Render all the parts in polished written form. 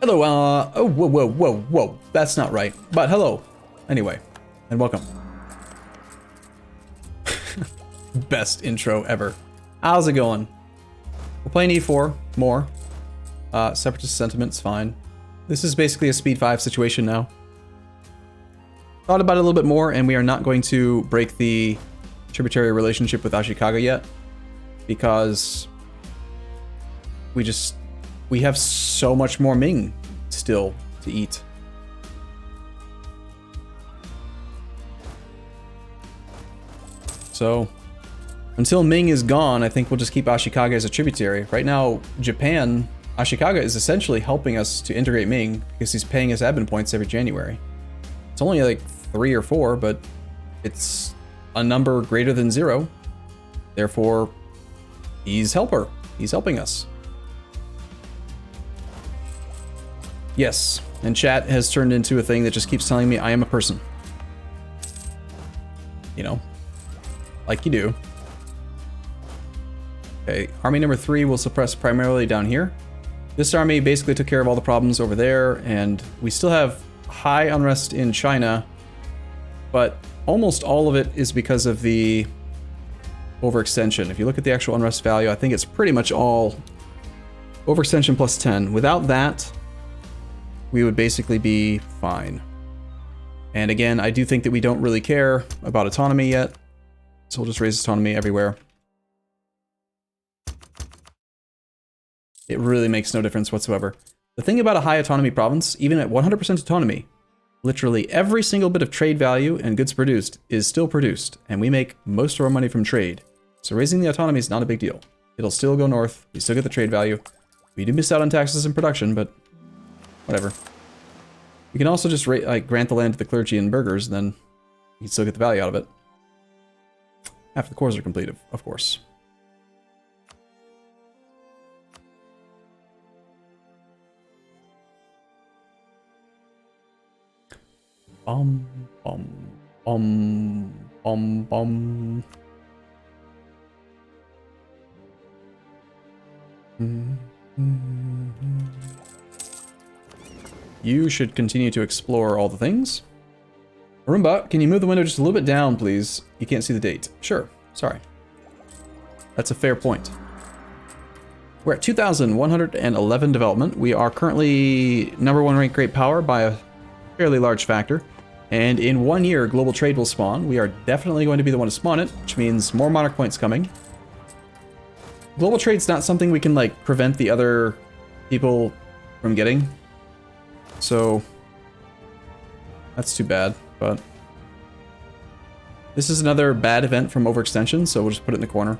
Hello, oh, whoa, whoa, whoa, whoa. That's not right. But hello. Anyway, and welcome. Best intro ever. How's it going? We're playing E4 more. Separatist sentiments, fine. This is basically a speed 5 situation now. Thought about it a little bit more, and we are not going to break the tributary relationship with Ashikaga yet, because we have so much more Ming still to eat. So until Ming is gone, I think we'll just keep Ashikaga as a tributary. Right now, Japan, Ashikaga is essentially helping us to integrate Ming because he's paying us admin points every January. It's only like 3 or 4, but it's a number greater than 0. Therefore, he's helper. He's helping us. Yes, and chat has turned into a thing that just keeps telling me I am a person. You know, like you do. Okay, army number 3 will suppress primarily down here. This army basically took care of all the problems over there, and we still have high unrest in China, but almost all of it is because of the overextension. If you look at the actual unrest value, I think it's pretty much all overextension plus 10. Without that, we would basically be fine. And again, I do think that we don't really care about autonomy yet, so we'll just raise autonomy everywhere. It really makes no difference whatsoever. The thing about a high autonomy province, even at 100% autonomy, literally every single bit of trade value and goods produced is still produced, and we make most of our money from trade. So raising the autonomy is not a big deal. It'll still go north, we still get the trade value. We do miss out on taxes and production, but whatever. We can also just grant the land to the clergy and burghers, and then you can still get the value out of it. After the cores are completed, of course. Bum, bum, bum, bum, bum. You should continue to explore all the things. Arumba, can you move the window just a little bit down, please? You can't see the date. Sure, sorry. That's a fair point. We're at 2,111 development. We are currently #1 ranked great power by a fairly large factor. And in 1 year, global trade will spawn. We are definitely going to be the one to spawn it, which means more monarch points coming. Global trade's not something we can, like, prevent the other people from getting. So that's too bad, but this is another bad event from overextension, so we'll just put it in the corner.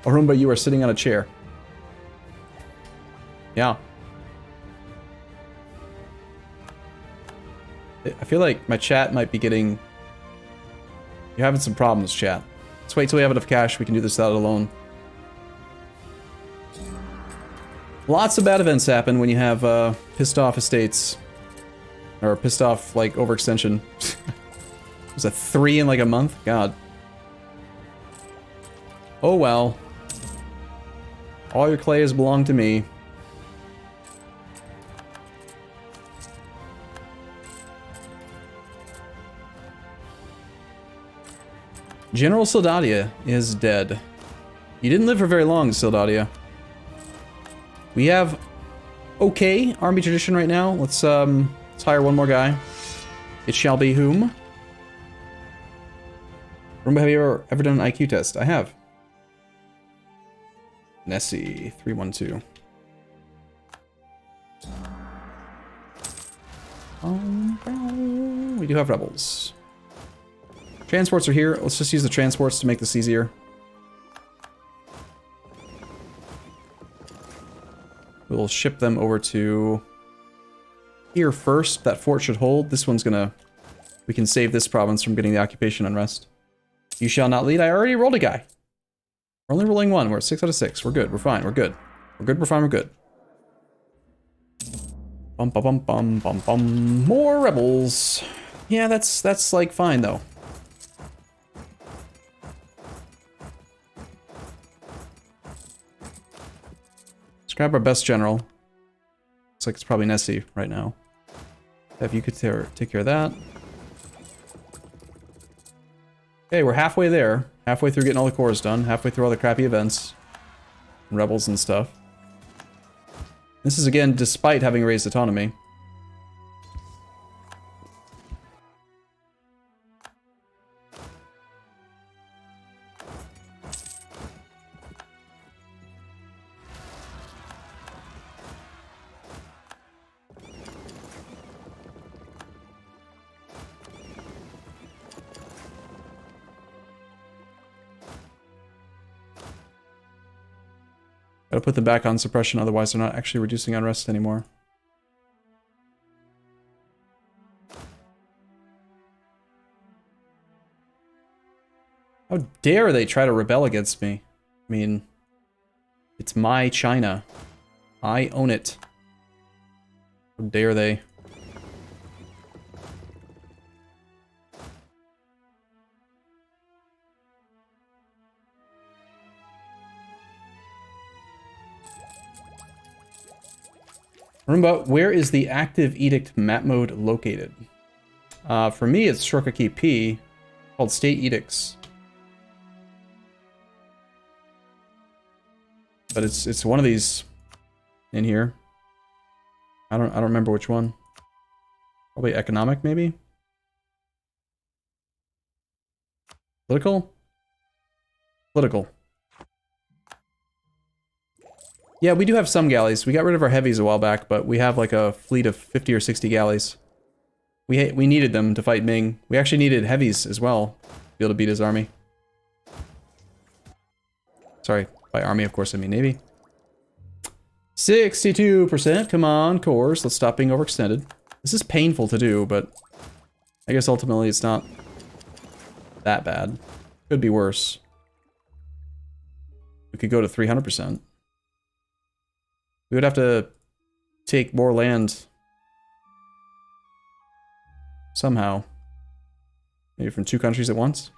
Arumba, you are sitting on a chair. Yeah. I feel like my chat might be getting... You're having some problems, chat. Let's wait till we have enough cash. We can do this without it alone. Lots of bad events happen when you have pissed off estates. Or pissed off, like, overextension. Was that 3 in like a month? God. Oh well. All your clay has belonged to me. General Sildadia is dead. You didn't live for very long, Sildadia. We have okay army tradition right now. Let's hire one more guy. It shall be whom? Remember, have you ever done an IQ test? I have. Nessie 312. We do have rebels. Transports are here. Let's just use the transports to make this easier. We'll ship them over to here first. That fort should hold. This one's gonna... We can save this province from getting the occupation unrest. You shall not lead. I already rolled a guy. We're only rolling 1. We're at 6 out of 6. We're good. We're fine. We're good. We're good. We're fine. We're good. Bum bum bum bum bum bum. More rebels. Yeah, that's like fine though. grab our best general. Looks like it's probably Nessie right now. If you could take care of that. Okay, we're halfway there. Halfway through getting all the cores done. Halfway through all the crappy events. Rebels and stuff. This is again despite having raised autonomy. Gotta put them back on suppression, otherwise they're not actually reducing unrest anymore. How dare they try to rebel against me? I mean, it's my China. I own it. How dare they? Arumba, where is the active edict map mode located? For me, it's shortcut key P, called State Edicts. But it's one of these in here. I don't remember which one. Probably economic, maybe? Political? Political. Yeah, we do have some galleys. We got rid of our heavies a while back, but we have like a fleet of 50 or 60 galleys. We needed them to fight Ming. We actually needed heavies as well to be able to beat his army. Sorry, by army, of course, I mean navy. 62%, come on, cores. Let's stop being overextended. This is painful to do, but I guess ultimately it's not that bad. Could be worse. We could go to 300%. We would have to take more land somehow. Maybe from 2 countries at once.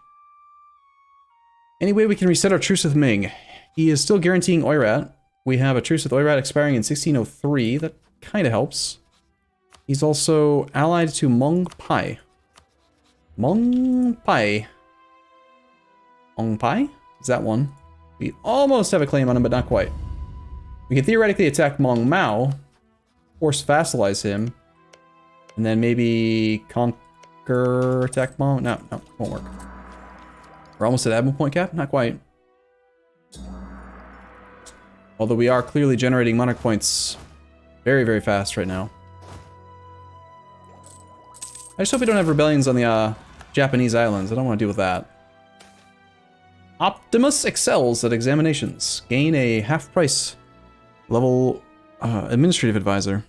Anyway, we can reset our truce with Ming. He is still guaranteeing Oirat. We have a truce with Oirat expiring in 1603. That kind of helps. He's also allied to Mong Pai. Mong Pai. Mong Pai? Is that one? We almost have a claim on him, but not quite. We can theoretically attack Mong Mao, force vassalize him, and then maybe conquer attack Mong. No, won't work. We're almost at admiral point cap? Not quite. Although we are clearly generating monarch points very, very fast right now. I just hope we don't have rebellions on the Japanese islands. I don't want to deal with that. Optimus excels at examinations. Gain a half-price level administrative advisor.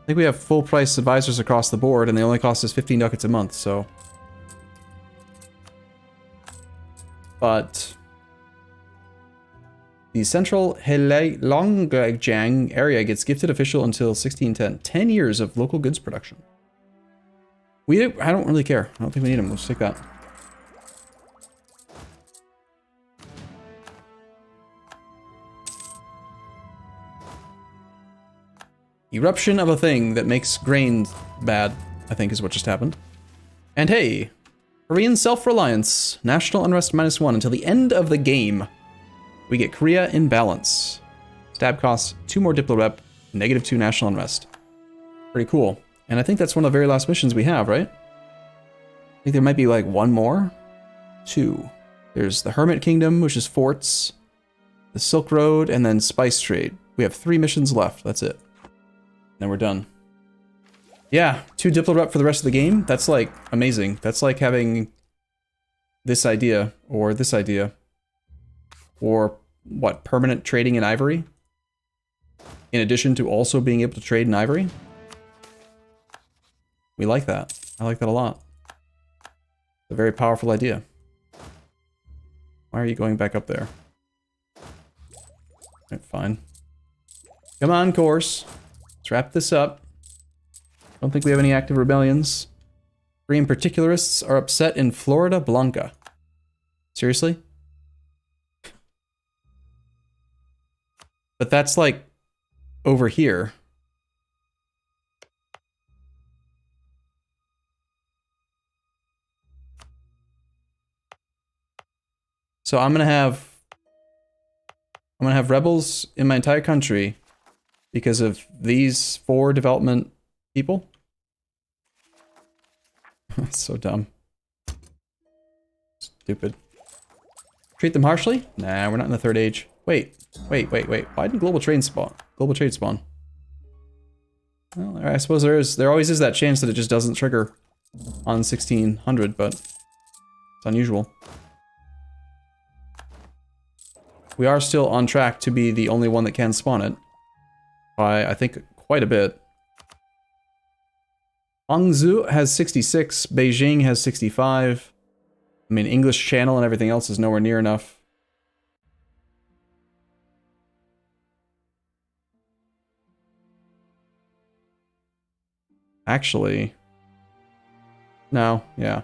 I think we have full price advisors across the board, and they only cost us 15 ducats a month, so. But the central Heilongjiang area gets gifted official until 1610. 10 years of local goods production. I don't really care. I don't think we need them. Let's take that. Eruption of a thing that makes grain bad, I think is what just happened. And hey, Korean self-reliance, national unrest -1 until the end of the game. We get Korea in balance. Stab cost 2 more Diplo rep, -2 national unrest. Pretty cool. And I think that's one of the very last missions we have, right? I think there might be like 1 more. 2. There's the Hermit Kingdom, which is forts, the Silk Road, and then spice trade. We have 3 missions left, that's it. Then we're done. Yeah, 2 Diplo rep for the rest of the game. That's like amazing. That's like having this idea, or this idea. Or what, permanent trading in ivory? In addition to also being able to trade in ivory? We like that. I like that a lot. It's a very powerful idea. Why are you going back up there? Alright, fine. Come on, course. Let's wrap this up. Don't think we have any active rebellions. Korean particularists are upset in Florida Blanca. Seriously? But that's like over here. So I'm gonna have rebels in my entire country because of these 4 development people. That's so dumb. Stupid. Treat them harshly? Nah, we're not in the 3rd age. Wait. Why didn't global trade spawn? Global trade spawn. Well, I suppose there always is that chance that it just doesn't trigger on 1600, but it's unusual. We are still on track to be the only one that can spawn it. By, I think, quite a bit. Hangzhou has 66, Beijing has 65. I mean, English Channel and everything else is nowhere near enough. Actually, no, yeah.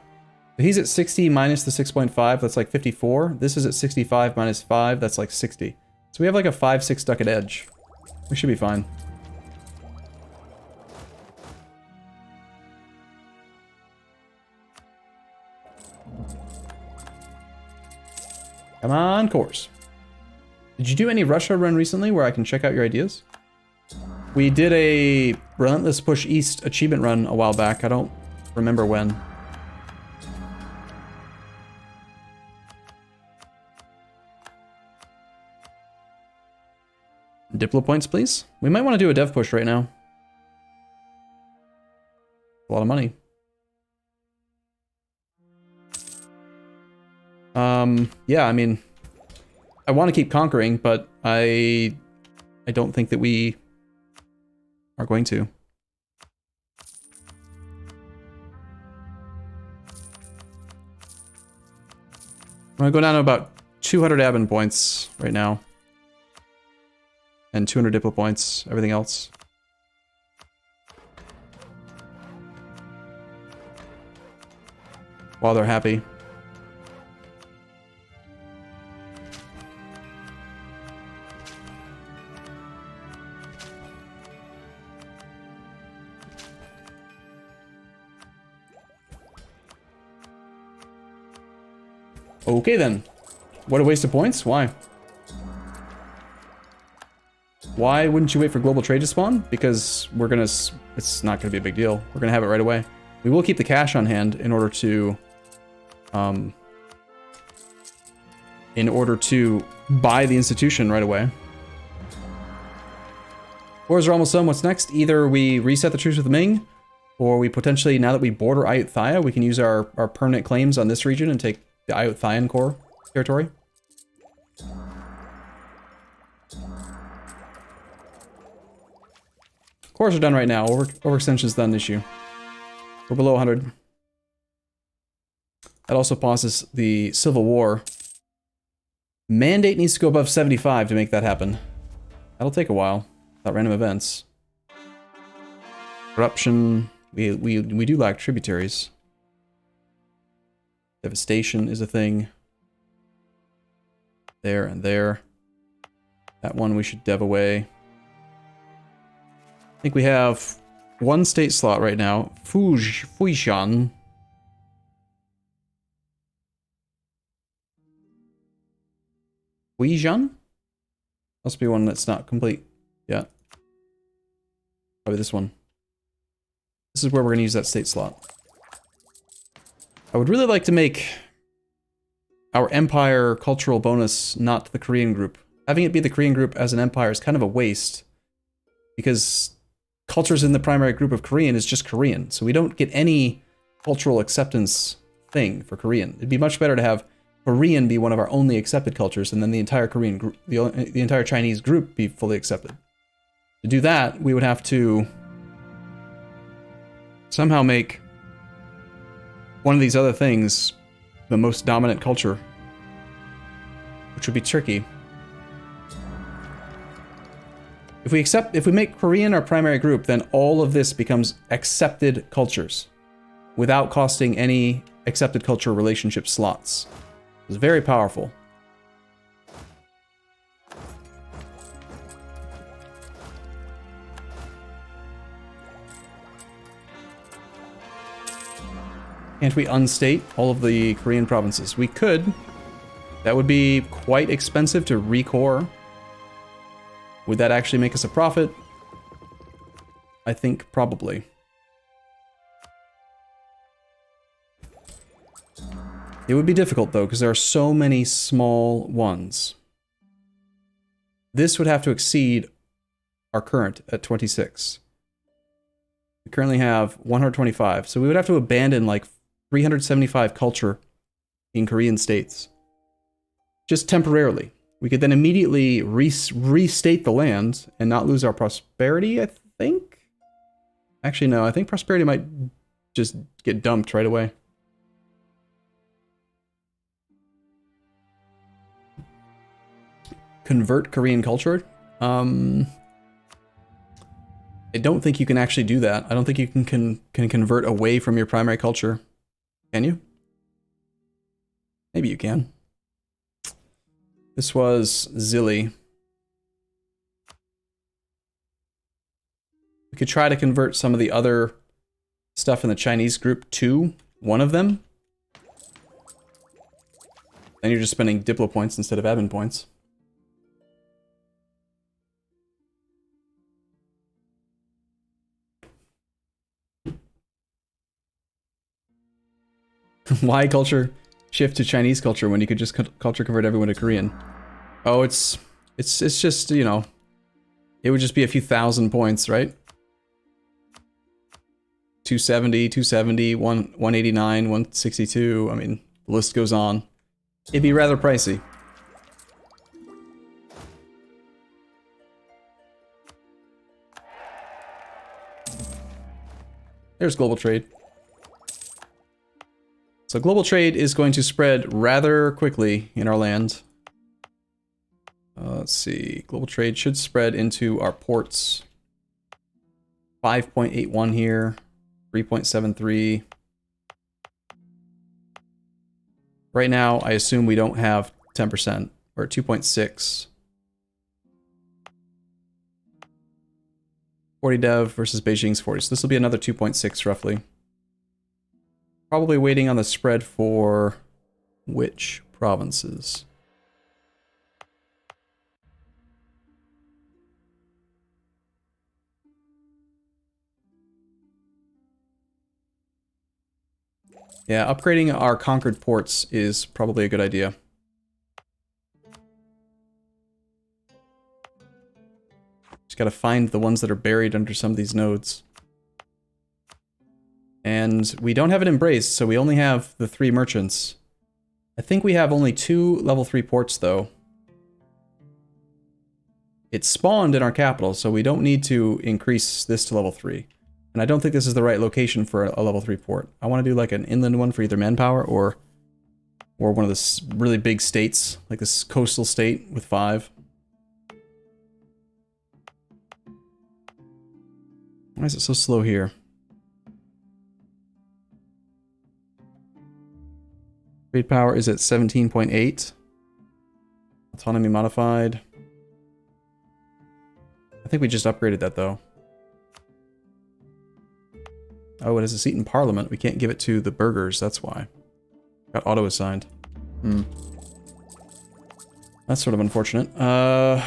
He's at 60 minus the 6.5, that's like 54. This is at 65 minus 5, that's like 60. So we have like a 5-6 ducat edge. We should be fine. Come on, course. Did you do any Russia run recently where I can check out your ideas? We did a Relentless Push East achievement run a while back. I don't remember when. Diplo points, please. We might want to do a dev push right now. A lot of money. Yeah, I mean, I want to keep conquering, but I don't think that we are going to. I'm gonna go down to about 200 admin points right now. And 200 Diplo points, everything else. While they're happy. Okay then. What a waste of points? Why? Why wouldn't you wait for global trade to spawn? Because we're gonna... It's not gonna be a big deal. We're gonna have it right away. We will keep the cash on hand in order to... buy the institution right away. Wars are almost done. What's next? Either we reset the truce with the Ming, or we potentially, now that we border Ayutthaya, we can use our permanent claims on this region and take the Ayutthayan core territory. Cores are done right now. Overextension's done issue. We're below 100. That also pauses the Civil War. Mandate needs to go above 75 to make that happen. That'll take a while. Without random events. Corruption. We do lack tributaries. Devastation is a thing. There and there. That one we should dev away. I think we have one state slot right now. Fujian. Fujian? Must be one that's not complete yet. Probably this one. This is where we're going to use that state slot. I would really like to make our empire cultural bonus not the Korean group. Having it be the Korean group as an empire is kind of a waste. Because cultures in the primary group of Korean is just Korean. So we don't get any cultural acceptance thing for Korean. It'd be much better to have Korean be one of our only accepted cultures, and then the entire Korean group, the entire Chinese group be fully accepted. To do that, we would have to somehow make one of these other things the most dominant culture, which would be Turkey. If we make Korean our primary group, then all of this becomes accepted cultures without costing any accepted culture relationship slots. It's very powerful. Can't we unstate all of the Korean provinces? We could. That would be quite expensive to recore. Would that actually make us a profit? I think probably. It would be difficult though, because there are so many small ones. This would have to exceed our current at 26. We currently have 125, so we would have to abandon like 375 culture in Korean states. Just temporarily. We could then immediately restate the land and not lose our prosperity, I think? Actually, no, I think prosperity might just get dumped right away. Convert Korean culture? I don't think you can actually do that. I don't think you can convert away from your primary culture. Can you? Maybe you can. This was Zilly. We could try to convert some of the other stuff in the Chinese group to one of them. Then you're just spending Diplo points instead of admin points. Why culture shift to Chinese culture when you could just culture convert everyone to Korean? Oh, it's just, you know, it would just be a few thousand points, right? 270, 189, 162. I mean, the list goes on. It'd be rather pricey. There's global trade. So global trade is going to spread rather quickly in our land. Let's see. Global trade should spread into our ports. 5.81 here. 3.73. Right now, I assume we don't have 10%. We're at 2.6. 40 dev versus Beijing's 40. So this will be another 2.6 roughly. Probably waiting on the spread for which provinces? Yeah, upgrading our conquered ports is probably a good idea. Just gotta find the ones that are buried under some of these nodes. And we don't have it embraced, so we only have the 3 merchants. I think we have only 2 level 3 ports, though. It's spawned in our capital, so we don't need to increase this to level 3. And I don't think this is the right location for a level 3 port. I want to do like an inland one for either manpower or one of the really big states, like this coastal state with 5. Why is it so slow here? Trade power is at 17.8. Autonomy modified. I think we just upgraded that though. Oh, it has a seat in Parliament. We can't give it to the burghers, that's why. Got auto-assigned. That's sort of unfortunate. I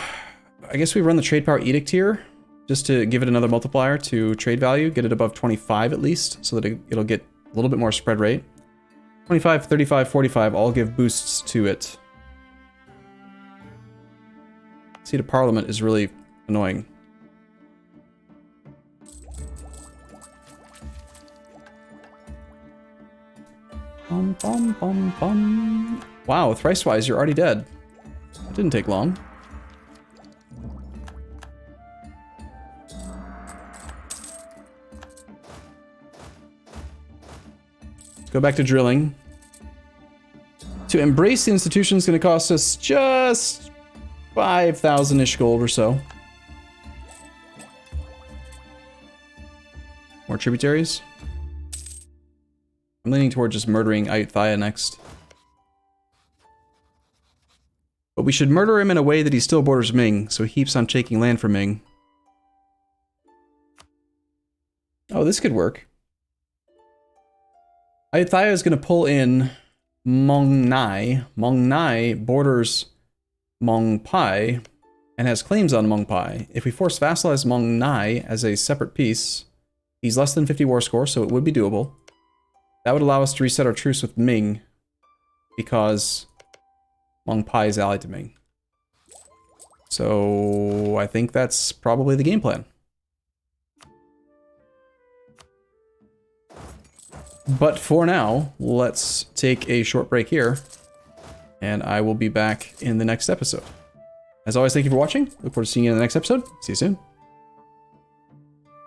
guess we run the trade power edict here, just to give it another multiplier to trade value, get it above 25 at least, so that it'll get a little bit more spread rate. 25, 35, 45 all give boosts to it. Seat of Parliament is really annoying. Bum, bum, bum, bum. Wow, thrice-wise, you're already dead. That didn't take long. Go back to drilling. To embrace the institution is going to cost us just 5,000-ish gold or so. More tributaries. I'm leaning toward just murdering Ayutthaya next. But we should murder him in a way that he still borders Ming, so he keeps on taking land from Ming. Oh, this could work. Ayutthaya is going to pull in Mong Nai. Mong Nai borders Mong Pai and has claims on Mong Pai. If we force vassalize Mong Nai as a separate piece, he's less than 50 war score, so it would be doable. That would allow us to reset our truce with Ming, because Mong Pai is allied to Ming. So I think that's probably the game plan. But for now, let's take a short break here, and I will be back in the next episode. As always, thank you for watching. Look forward to seeing you in the next episode. See you soon.